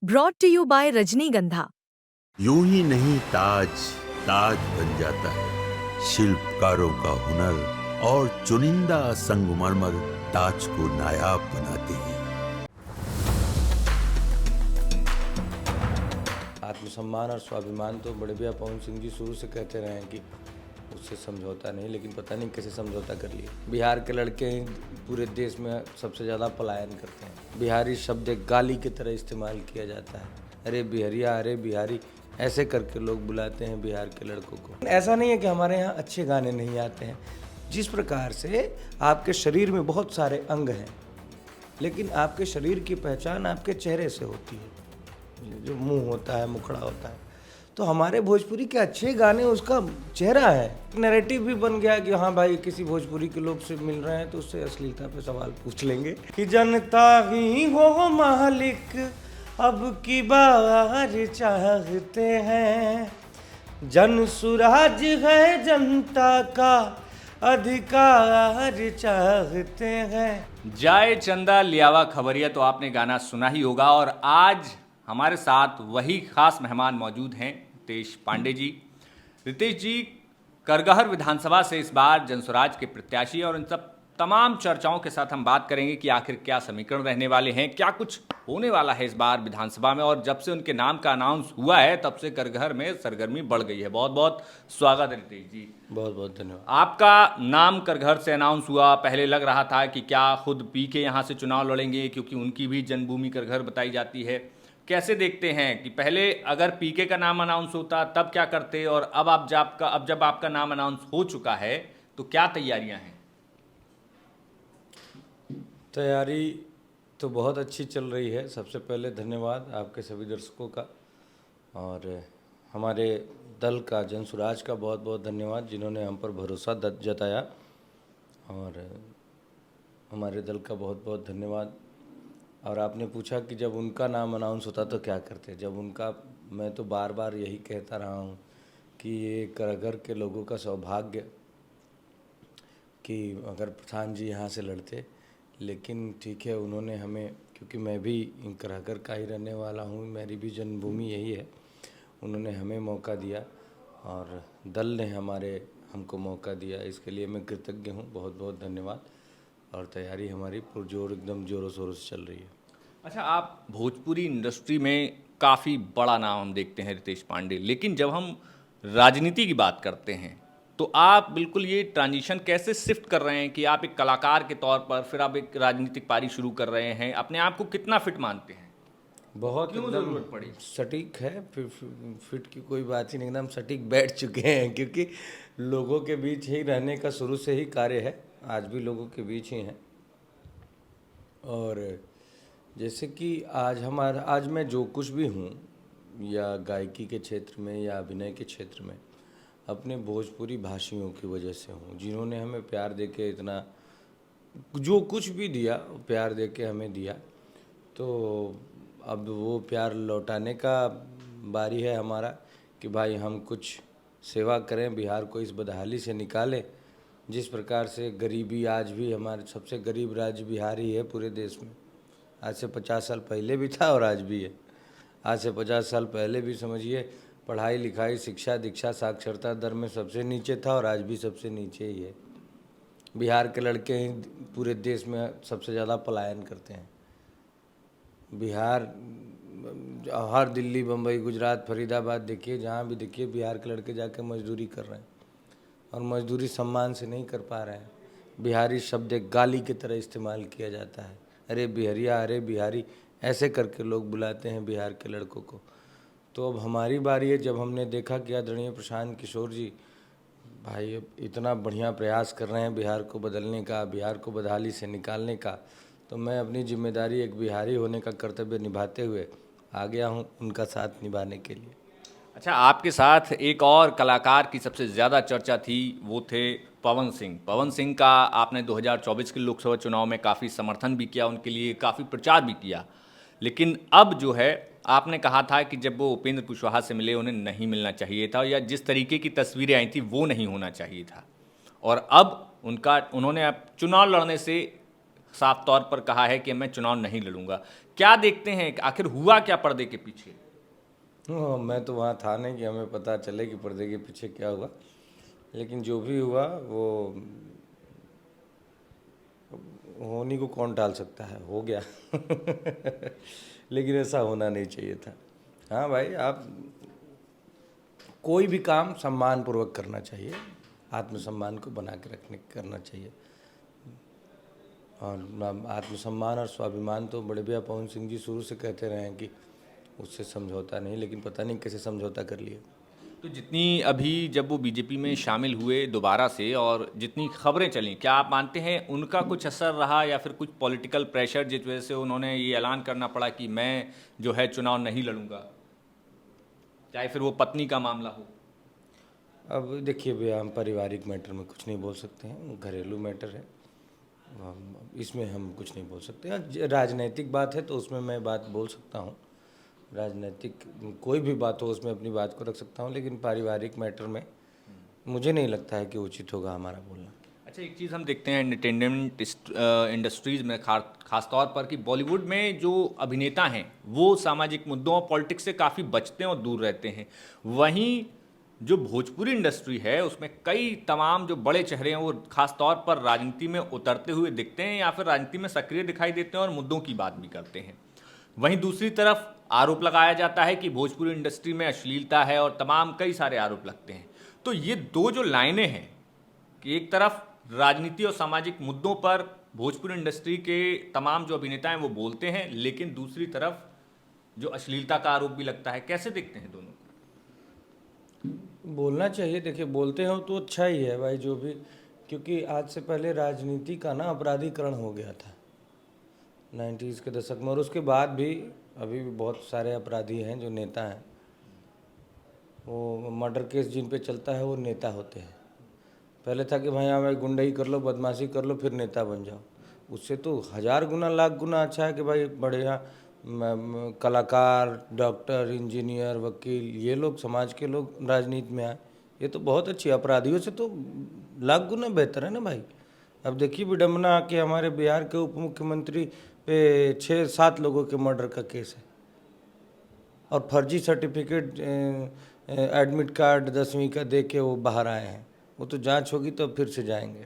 Brought to you by रजनीगंधा। यूं ही नहीं ताज ताज बन जाता है, शिल्पकारों का हुनर और चुनिंदा संगमरमर ताज को नायाब बनाते हैं। आत्मसम्मान और स्वाभिमान तो बड़े भैया पवन सिंह जी शुरू से कहते रहे हैं कि उससे समझौता नहीं, लेकिन पता नहीं कैसे समझौता कर लिया। बिहार के लड़के ही पूरे देश में सबसे ज़्यादा पलायन करते हैं। बिहारी शब्द एक गाली की तरह इस्तेमाल किया जाता है। अरे बिहरिया, अरे बिहारी, ऐसे करके लोग बुलाते हैं बिहार के लड़कों को। ऐसा नहीं है कि हमारे यहाँ अच्छे गाने नहीं आते हैं। जिस प्रकार से आपके शरीर में बहुत सारे अंग हैं, लेकिन आपके शरीर की पहचान आपके चेहरे से होती है। जो मुंह होता है, मुखड़ा होता है, तो हमारे भोजपुरी के अच्छे गाने उसका चेहरा है। नैरेटिव भी बन गया कि हाँ भाई, किसी भोजपुरी के लोग से मिल रहे हैं तो उससे अश्लीलता पे सवाल पूछ लेंगे कि जनता ही हो मालिक अब की बार चाहते हैं, जन सुराज है जनता का अधिकार चाहते हैं। जय चंदा लियावा खबरिया तो आपने गाना सुना ही होगा। और आज हमारे साथ वही खास मेहमान मौजूद हैं, रितेश पांडे जी। रितेश जी करगहर विधानसभा से इस बार जनसुराज के प्रत्याशी, और इन सब तमाम चर्चाओं के साथ हम बात करेंगे कि आखिर क्या समीकरण रहने वाले हैं, क्या कुछ होने वाला है इस बार विधानसभा में। और जब से उनके नाम का अनाउंस हुआ है तब से करगहर में सरगर्मी बढ़ गई है। बहुत बहुत स्वागत है रितेश जी। बहुत बहुत धन्यवाद। आपका नाम करगहर से अनाउंस हुआ, पहले लग रहा था कि क्या खुद पीके यहाँ से चुनाव लड़ेंगे, क्योंकि उनकी भी जन्मभूमि करगहर बताई जाती है। कैसे देखते हैं कि पहले अगर पीके का नाम अनाउंस होता तब क्या करते, और अब जब आपका नाम अनाउंस हो चुका है तो क्या तैयारियां हैं? तैयारी तो बहुत अच्छी चल रही है। सबसे पहले धन्यवाद आपके सभी दर्शकों का, और हमारे दल का, जनसुराज का बहुत बहुत धन्यवाद, जिन्होंने हम पर भरोसा जताया। और हमारे दल का बहुत बहुत धन्यवाद। और आपने पूछा कि जब उनका नाम अनाउंस होता तो क्या करते। जब उनका, मैं तो बार बार यही कहता रहा हूँ कि ये करगहर के लोगों का सौभाग्य कि अगर प्रधान जी यहाँ से लड़ते, लेकिन ठीक है, उन्होंने हमें, क्योंकि मैं भी करगहर का ही रहने वाला हूँ, मेरी भी जन्मभूमि यही है, उन्होंने हमें मौका दिया और दल ने हमको मौका दिया। इसके लिए मैं कृतज्ञ हूँ। बहुत बहुत धन्यवाद। और तैयारी हमारी पुरजोर, एकदम जोरों शोरों से चल रही है। अच्छा, आप भोजपुरी इंडस्ट्री में काफ़ी बड़ा नाम हम देखते हैं रितेश पांडे, लेकिन जब हम राजनीति की बात करते हैं तो आप बिल्कुल ये ट्रांजिशन कैसे शिफ्ट कर रहे हैं कि आप एक कलाकार के तौर पर फिर आप एक राजनीतिक पारी शुरू कर रहे हैं? अपने आप को कितना फिट मानते हैं? बहुत क्यों एकदम ज़रूरत पड़ी? सटीक है। फिट की कोई बात ही नहीं, एकदम सटीक बैठ चुके हैं, क्योंकि लोगों के बीच ही रहने का शुरू से ही कार्य है। आज भी लोगों के बीच ही हैं। और जैसे कि आज मैं जो कुछ भी हूँ, या गायकी के क्षेत्र में या अभिनय के क्षेत्र में, अपने भोजपुरी भाषियों की वजह से हूँ, जिन्होंने हमें प्यार देके इतना, जो कुछ भी दिया, प्यार देके हमें दिया। तो अब वो प्यार लौटाने का बारी है हमारा कि भाई हम कुछ सेवा करें, बिहार को इस बदहाली से निकालें। जिस प्रकार से गरीबी, आज भी हमारे सबसे गरीब राज्य बिहार ही है पूरे देश में। आज से 50 साल पहले भी था और आज भी है। आज से 50 साल पहले भी समझिए, पढ़ाई लिखाई, शिक्षा दीक्षा, साक्षरता दर में सबसे नीचे था और आज भी सबसे नीचे ही है। बिहार के लड़के ही पूरे देश में सबसे ज़्यादा पलायन करते हैं। बिहार, हर दिल्ली, बम्बई, गुजरात, फरीदाबाद देखिए, जहाँ भी देखिए, बिहार के लड़के जाके मजदूरी कर रहे हैं, और मजदूरी सम्मान से नहीं कर पा रहे हैं। बिहारी शब्द एक गाली की तरह इस्तेमाल किया जाता है। अरे बिहरिया, अरे बिहारी, ऐसे करके लोग बुलाते हैं बिहार के लड़कों को। तो अब हमारी बारी है। जब हमने देखा कि आदरणीय प्रशांत किशोर जी भाई अब इतना बढ़िया प्रयास कर रहे हैं बिहार को बदलने का, बिहार को बदहाली से निकालने का, तो मैं अपनी जिम्मेदारी एक बिहारी होने का कर्तव्य निभाते हुए आ गया हूँ उनका साथ निभाने के लिए। अच्छा, आपके साथ एक और कलाकार की सबसे ज़्यादा चर्चा थी, वो थे पवन सिंह। पवन सिंह का आपने 2024 के लोकसभा चुनाव में काफ़ी समर्थन भी किया, उनके लिए काफ़ी प्रचार भी किया, लेकिन अब जो है, आपने कहा था कि जब वो उपेंद्र कुशवाहा से मिले, उन्हें नहीं मिलना चाहिए था, या जिस तरीके की तस्वीरें आई थी वो नहीं होना चाहिए था। और अब उन्होंने अब चुनाव लड़ने से साफ तौर पर कहा है कि मैं चुनाव नहीं लड़ूंगा। क्या देखते हैं, आखिर हुआ क्या पर्दे के पीछे? मैं तो वहाँ था नहीं कि हमें पता चले कि पर्दे के पीछे क्या हुआ, लेकिन जो भी हुआ वो होने को कौन टाल सकता है, हो गया। लेकिन ऐसा होना नहीं चाहिए था। हाँ भाई, आप कोई भी काम सम्मान पूर्वक करना चाहिए, आत्मसम्मान को बना के रखने करना चाहिए। और आत्मसम्मान और स्वाभिमान तो बड़े भैया पवन सिंह जी शुरू से कहते रहे हैं कि उससे समझौता नहीं, लेकिन पता नहीं कैसे समझौता कर लिए। तो जितनी अभी जब वो बीजेपी में शामिल हुए दोबारा से और जितनी खबरें चली, क्या आप मानते हैं उनका कुछ असर रहा या फिर कुछ पॉलिटिकल प्रेशर जिस वजह से उन्होंने ये ऐलान करना पड़ा कि मैं जो है चुनाव नहीं लड़ूंगा, चाहे फिर वो पत्नी का मामला हो? अब देखिए भैया, हम पारिवारिक मैटर में कुछ नहीं बोल सकते हैं, घरेलू मैटर है, इसमें हम कुछ नहीं बोल सकते हैं। राजनीतिक बात है तो उसमें मैं बात बोल सकता हूँ, राजनीतिक कोई भी बात हो उसमें अपनी बात को रख सकता हूँ, लेकिन पारिवारिक मैटर में मुझे नहीं लगता है कि उचित होगा हमारा बोलना। अच्छा, एक चीज़ हम देखते हैं एंटरटेनमेंट इंडस्ट्रीज़ में खास तौर पर कि बॉलीवुड में जो अभिनेता हैं वो सामाजिक मुद्दों और पॉलिटिक्स से काफ़ी बचते हैं और दूर रहते हैं। वहीं जो भोजपुरी इंडस्ट्री है उसमें कई तमाम जो बड़े चेहरे हैं वो खास तौर पर राजनीति में उतरते हुए दिखते हैं या फिर राजनीति में सक्रिय दिखाई देते हैं और मुद्दों की बात भी करते हैं। वहीं दूसरी तरफ आरोप लगाया जाता है कि भोजपुरी इंडस्ट्री में अश्लीलता है और तमाम कई सारे आरोप लगते हैं। तो ये दो जो लाइनें हैं कि एक तरफ राजनीति और सामाजिक मुद्दों पर भोजपुरी इंडस्ट्री के तमाम जो अभिनेता हैं वो बोलते हैं, लेकिन दूसरी तरफ जो अश्लीलता का आरोप भी लगता है, कैसे देखते हैं दोनों? बोलना चाहिए, देखिए बोलते हो तो अच्छा ही है भाई, जो भी, क्योंकि आज से पहले राजनीति का ना अपराधीकरण हो गया था 90s के दशक में, और उसके बाद भी अभी भी बहुत सारे अपराधी हैं जो नेता हैं, वो मर्डर केस जिन पे चलता है वो नेता होते हैं। पहले था कि भाई हाँ भाई गुंडई कर लो, बदमाशी कर लो, फिर नेता बन जाओ। उससे तो 1000 गुना लाख गुना अच्छा है कि भाई बढ़िया कलाकार, डॉक्टर, इंजीनियर, वकील, ये लोग समाज के लोग राजनीति में आए, ये तो बहुत अच्छी, अपराधियों से तो लाख गुना बेहतर है ना भाई। अब देखिए विडम्बना कि हमारे बिहार के उप मुख्यमंत्री पे 6-7 लोगों के मर्डर का केस है, और फर्जी सर्टिफिकेट एडमिट कार्ड 10वीं का दे के वो बाहर आए हैं। वो तो जांच होगी तो फिर से जाएंगे।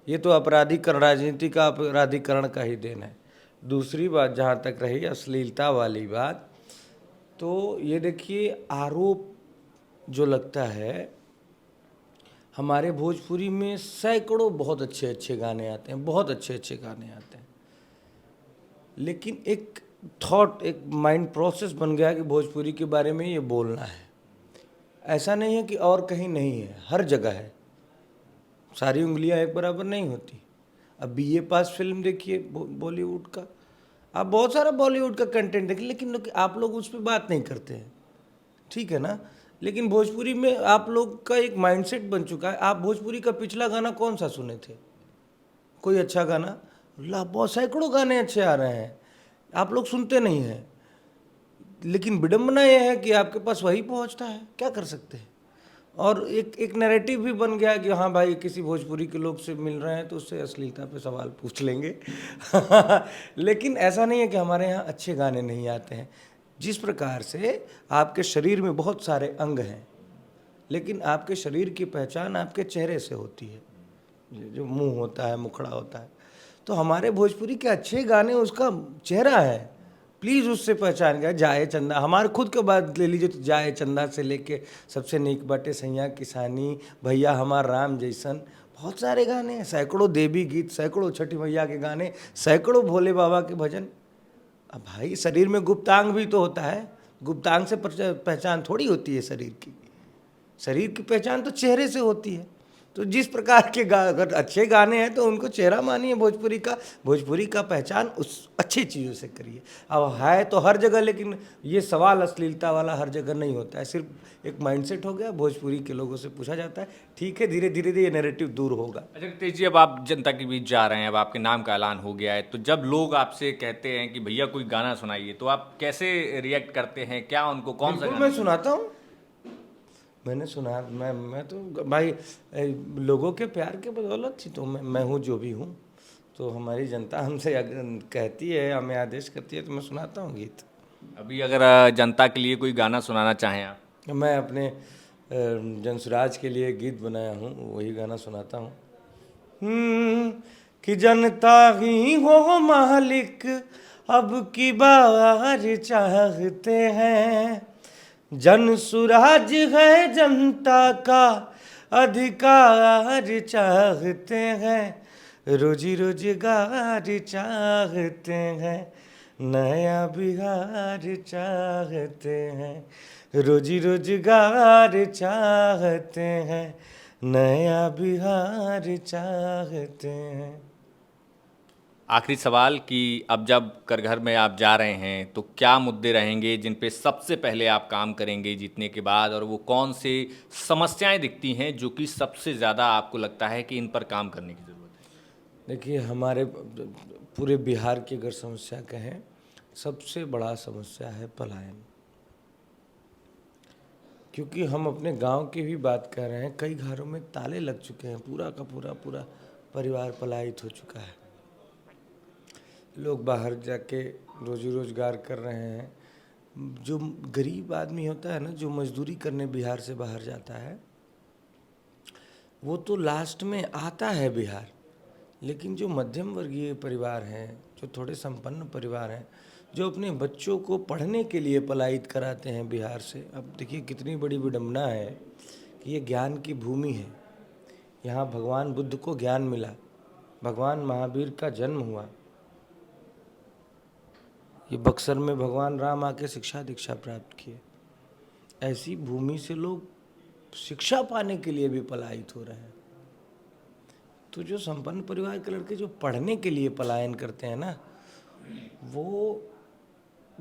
ये तो अपराधीकरण, राजनीति का अपराधीकरण का ही देन है। दूसरी बात जहाँ तक रही अश्लीलता वाली बात, तो ये देखिए आरोप जो लगता है, हमारे भोजपुरी में सैकड़ों बहुत अच्छे अच्छे गाने आते हैं, बहुत अच्छे अच्छे गाने आते हैं, लेकिन एक थॉट, एक माइंड प्रोसेस बन गया कि भोजपुरी के बारे में ये बोलना है। ऐसा नहीं है कि और कहीं नहीं है, हर जगह है। सारी उंगलियां एक बराबर नहीं होती। अब बीए पास फिल्म देखिए बॉलीवुड का, आप बहुत सारा बॉलीवुड का कंटेंट देखिए, लेकिन आप लोग उस पर बात नहीं करते हैं, ठीक है ना। लेकिन भोजपुरी में आप लोग का एक माइंडसेट बन चुका है। आप भोजपुरी का पिछला गाना कौन सा सुने थे? कोई अच्छा गाना? बहुत सैकड़ों गाने अच्छे आ रहे हैं, आप लोग सुनते नहीं हैं। लेकिन विडम्बना यह है कि आपके पास वही पहुंचता है, क्या कर सकते हैं। और एक नैरेटिव भी बन गया कि हाँ भाई किसी भोजपुरी के लोग से मिल रहे हैं तो उससे अश्लीलता पे सवाल पूछ लेंगे। लेकिन ऐसा नहीं है कि हमारे यहाँ अच्छे गाने नहीं आते हैं। जिस प्रकार से आपके शरीर में बहुत सारे अंग हैं, लेकिन आपके शरीर की पहचान आपके चेहरे से होती है, जो मुंह होता है, मुखड़ा होता है। तो हमारे भोजपुरी के अच्छे गाने उसका चेहरा है, प्लीज़ उससे पहचान गया। जाए चंदा, हमारे खुद के बात ले लीजिए तो जाए चंदा से लेके सबसे नीक बाटे सैया किसानी, भैया हमार राम जैसन, बहुत सारे गाने हैं, सैकड़ों देवी गीत, सैकड़ों छठी मैया के गाने, सैकड़ों भोले बाबा के भजन। अब भाई शरीर में गुप्तांग भी तो होता है, गुप्तांग से पहचान थोड़ी होती है शरीर की। शरीर की पहचान तो चेहरे से होती है। तो जिस प्रकार के अगर अच्छे गाने हैं तो उनको चेहरा मानिए भोजपुरी का। भोजपुरी का पहचान उस अच्छी चीज़ों से करिए। अब है तो हर जगह, लेकिन ये सवाल अश्लीलता वाला हर जगह नहीं होता है, सिर्फ एक माइंडसेट हो गया। भोजपुरी के लोगों से पूछा जाता है, ठीक है, धीरे धीरे ये नैरेटिव दूर होगा। अच्छा रितेश जी, अब आप जनता के बीच जा रहे हैं, अब आपके नाम का ऐलान हो गया है, तो जब लोग आपसे कहते हैं कि भैया कोई गाना सुनाइए, तो आप कैसे रिएक्ट करते हैं? क्या उनको कौन सा गाना? मैं सुनाता हूँ, मैंने सुना, मैं तो भाई लोगों के प्यार के बदौलत ही तो मैं हूँ जो भी हूँ। तो हमारी जनता हमसे अगर कहती है, हमें आदेश करती है, तो मैं सुनाता हूँ गीत। अभी अगर जनता के लिए कोई गाना सुनाना चाहें आप। मैं अपने जनसुराज के लिए गीत बनाया हूँ, वही गाना सुनाता हूँ। कि जनता ही हो मालिक अब की बार चाहते हैं, जन सुराज है जनता का अधिकार चाहते हैं, रोजी रोजगार चाहते हैं, नया बिहार चाहते हैं, रोजी रोजगार चाहते हैं, नया बिहार चाहते हैं। आखिरी सवाल कि अब जब करघर में आप जा रहे हैं तो क्या मुद्दे रहेंगे जिन पे सबसे पहले आप काम करेंगे जीतने के बाद, और वो कौन से समस्याएं दिखती हैं जो कि सबसे ज़्यादा आपको लगता है कि इन पर काम करने की ज़रूरत है? देखिए, हमारे पूरे बिहार की अगर समस्या कहें, सबसे बड़ा समस्या है पलायन। क्योंकि हम अपने गांव की भी बात कर रहे हैं, कई घरों में ताले लग चुके हैं, पूरा का पूरा परिवार पलायित हो चुका है। लोग बाहर जाके रोजी रोजगार कर रहे हैं। जो गरीब आदमी होता है ना, जो मजदूरी करने बिहार से बाहर जाता है, वो तो लास्ट में आता है बिहार। लेकिन जो मध्यम वर्गीय परिवार हैं, जो थोड़े संपन्न परिवार हैं, जो अपने बच्चों को पढ़ने के लिए पलायित कराते हैं बिहार से। अब देखिए कितनी बड़ी विडंबना है कि ये ज्ञान की भूमि है, यहाँ भगवान बुद्ध को ज्ञान मिला, भगवान महावीर का जन्म हुआ, ये बक्सर में भगवान राम आके शिक्षा दीक्षा प्राप्त किए। ऐसी भूमि से लोग शिक्षा पाने के लिए भी पलायित हो रहे हैं। तो जो संपन्न परिवार के लड़के जो पढ़ने के लिए पलायन करते हैं ना, वो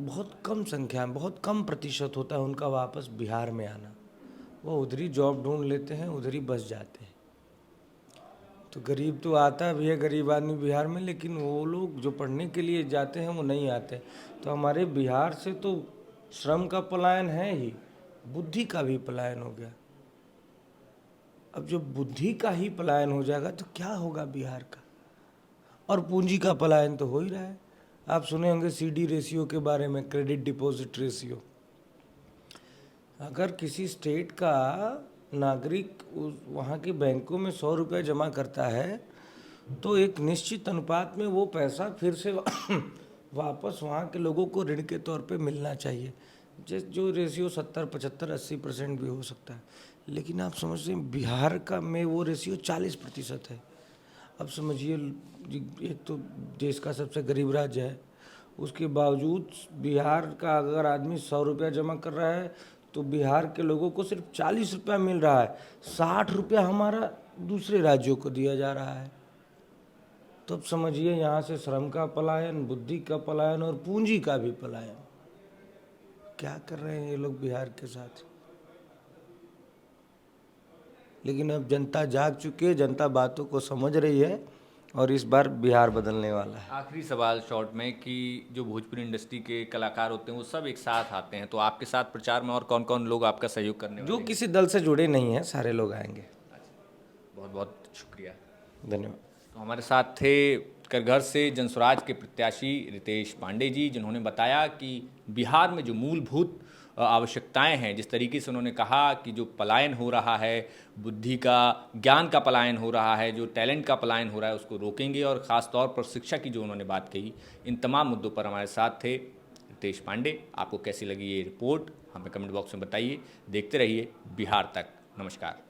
बहुत कम संख्या में, बहुत कम प्रतिशत होता है उनका वापस बिहार में आना। वो उधर ही जॉब ढूंढ लेते हैं, उधर ही बस जाते हैं। तो गरीब तो आता भी है, गरीब आदमी बिहार में, लेकिन वो लोग जो पढ़ने के लिए जाते हैं वो नहीं आते। तो हमारे बिहार से तो श्रम का पलायन है ही, बुद्धि का भी पलायन हो गया। अब जो बुद्धि का ही पलायन हो जाएगा तो क्या होगा बिहार का? और पूंजी का पलायन तो हो ही रहा है। आप सुने होंगे CD रेशियो के बारे में, क्रेडिट डिपॉजिट रेशियो। अगर किसी स्टेट का नागरिक वहाँ के बैंकों में 100 रुपये जमा करता है, तो एक निश्चित अनुपात में वो पैसा फिर से वापस वहाँ के लोगों को ऋण के तौर पे मिलना चाहिए। जो रेशियो 70, 75, 80% भी हो सकता है। लेकिन आप समझते हैं बिहार का में वो रेशियो 40% है। अब समझिए, एक तो देश का सबसे गरीब राज्य है, उसके बावजूद बिहार का अगर आदमी 100 रुपया जमा कर रहा है तो बिहार के लोगों को सिर्फ 40 रुपया मिल रहा है। 60 रुपया हमारा दूसरे राज्यों को दिया जा रहा है। तो अब समझिए, यहाँ से श्रम का पलायन, बुद्धि का पलायन और पूंजी का भी पलायन। क्या कर रहे हैं ये लोग बिहार के साथ? लेकिन अब जनता जाग चुकी है, जनता बातों को समझ रही है, और इस बार बिहार बदलने वाला है। आखिरी सवाल शॉर्ट में कि जो भोजपुरी इंडस्ट्री के कलाकार होते हैं वो सब एक साथ आते हैं, तो आपके साथ प्रचार में और कौन कौन लोग आपका सहयोग करने वाले जो हैं? किसी दल से जुड़े नहीं हैं, सारे लोग आएंगे। बहुत बहुत शुक्रिया, धन्यवाद। तो हमारे साथ थे करघर से जनसुराज के प्रत्याशी रितेश पांडे जी, जिन्होंने बताया कि बिहार में जो मूलभूत आवश्यकताएं हैं, जिस तरीके से उन्होंने कहा कि जो पलायन हो रहा है, बुद्धि का, ज्ञान का पलायन हो रहा है, जो टैलेंट का पलायन हो रहा है, उसको रोकेंगे। और ख़ास तौर पर शिक्षा की जो उन्होंने बात कही, इन तमाम मुद्दों पर हमारे साथ थे रितेश पांडे। आपको कैसी लगी ये रिपोर्ट हमें कमेंट बॉक्स में बताइए। देखते रहिए बिहार तक। नमस्कार।